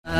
嘿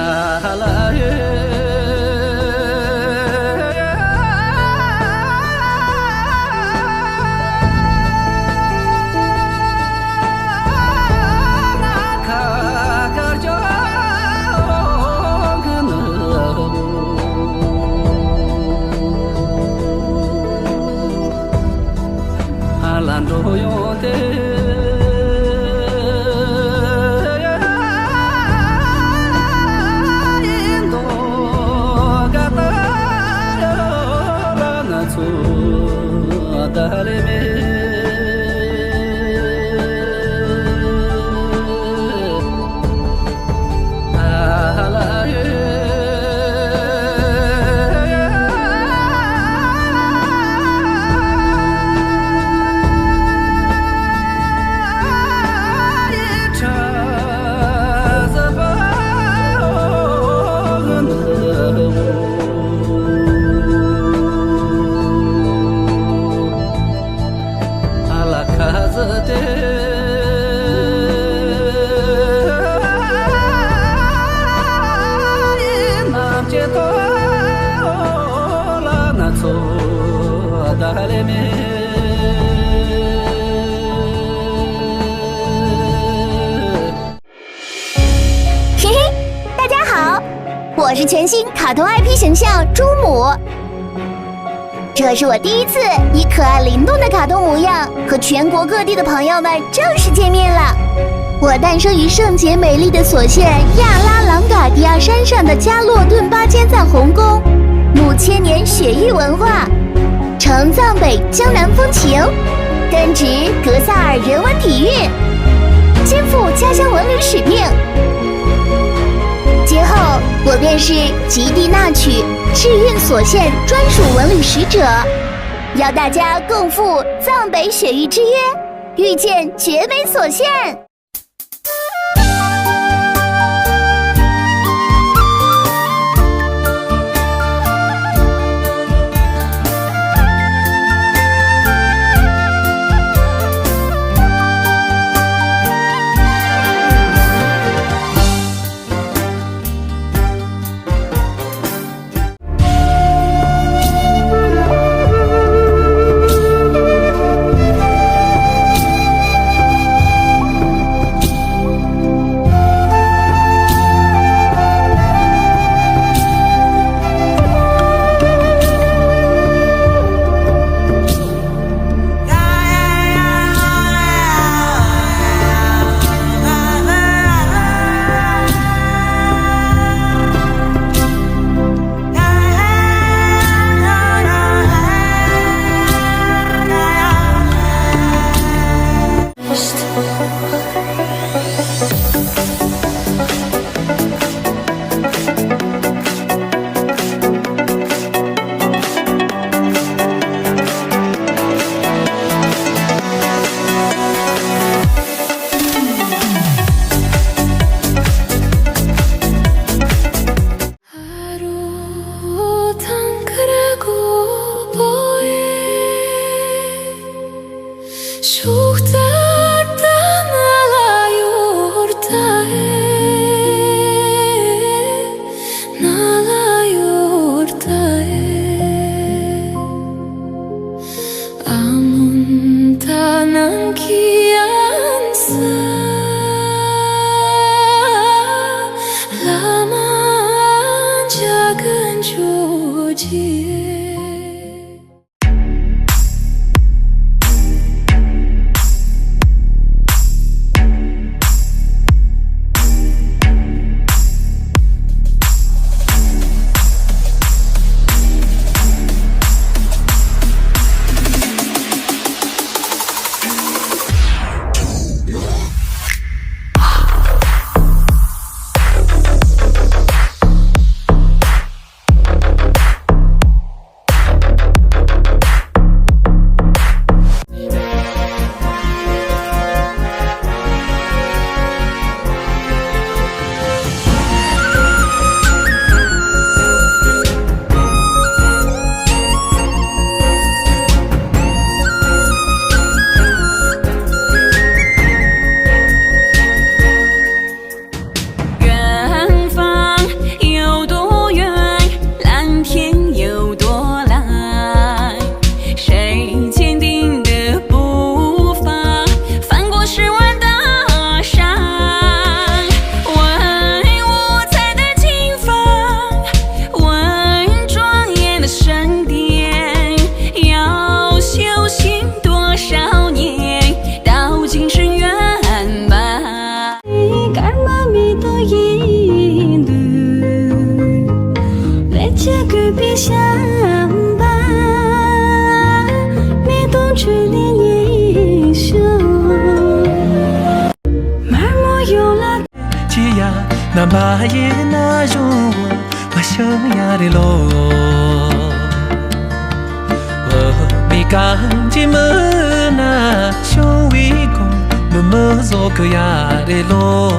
嘿，大家好，我是全新卡通 IP 形象朱姆。这是我第一次以可爱灵动的卡通模样和全国各地的朋友们正式见面了。我诞生于圣洁美丽的索县亚拉朗嘎迪亚山上的加洛顿巴坚赞红宫，慕千年雪域文化，承藏北江南风情，根植格萨尔人文底蕴，肩负家乡文旅使命。今后我便是极地那曲智运所县专属文旅使者，邀大家共赴藏北雪域之约，遇见绝美所县。有了。只呀，那把夜那容我想呀的咯。你讲的么那想为公么做个呀的咯。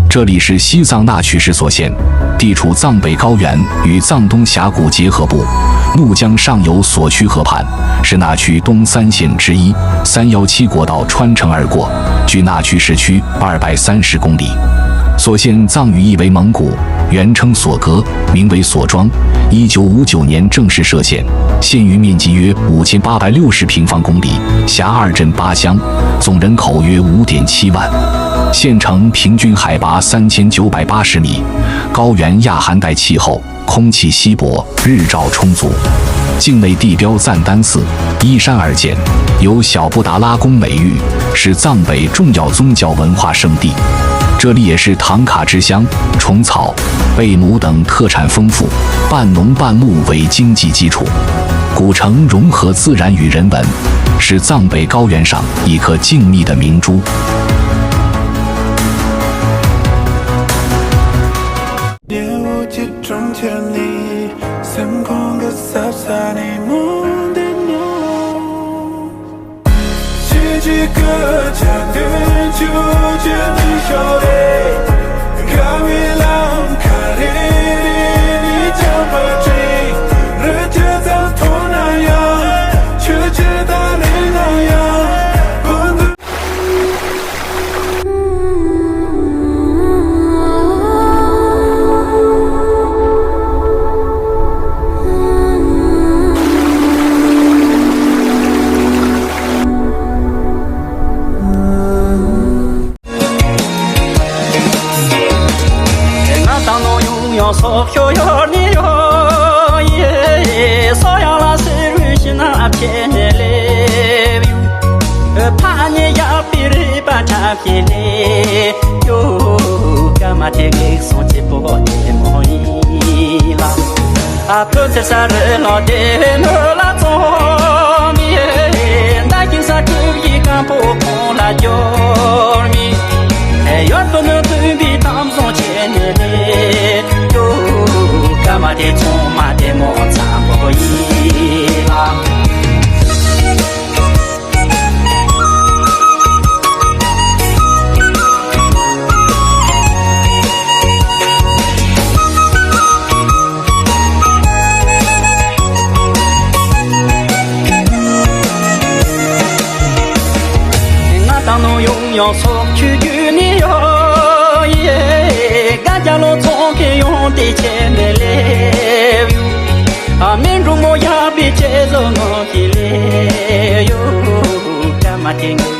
这里是西藏那曲市所县，地处藏北高原与藏东峡谷结合部，怒江上游所区河畔，是那曲东3县之一，317国道穿城而过，距那曲市区230公里。所县藏语意为蒙古，原称所格，名为所庄。1959年正式设县，县域面积约5860平方公里，辖2镇8乡，总人口约5.7万。县城平均海拔3980米，高原亚寒带气候，空气稀薄，日照充足。境内地标赞丹寺依山而建，有小布达拉宫美誉，是藏北重要宗教文化圣地。这里也是唐卡之乡，虫草、贝母等特产丰富，半农半牧为经济基础。古城融合自然与人文，是藏北高原上一颗静谧的明珠。中间里星空的色彩你梦的梦奇迹个家的就这里有的卡米朗卡里你叫不进日子在头那样却知道你那样所有有你有耶，所有那是旅行那片的嘞，怕你要比你把它骗嘞，哟，干嘛这个送起不的莫伊啦，啊，不在啥人老的那拉走你，那经常可以干不空啦就你，要不能对比他们送钱的嘞。干嘛的从嘛的摩擦不一啦？我当侬永远说去与你哟耶，俺家老总给用的钱的嘞啊，民众我也别接受我的嘞哟，干嘛听？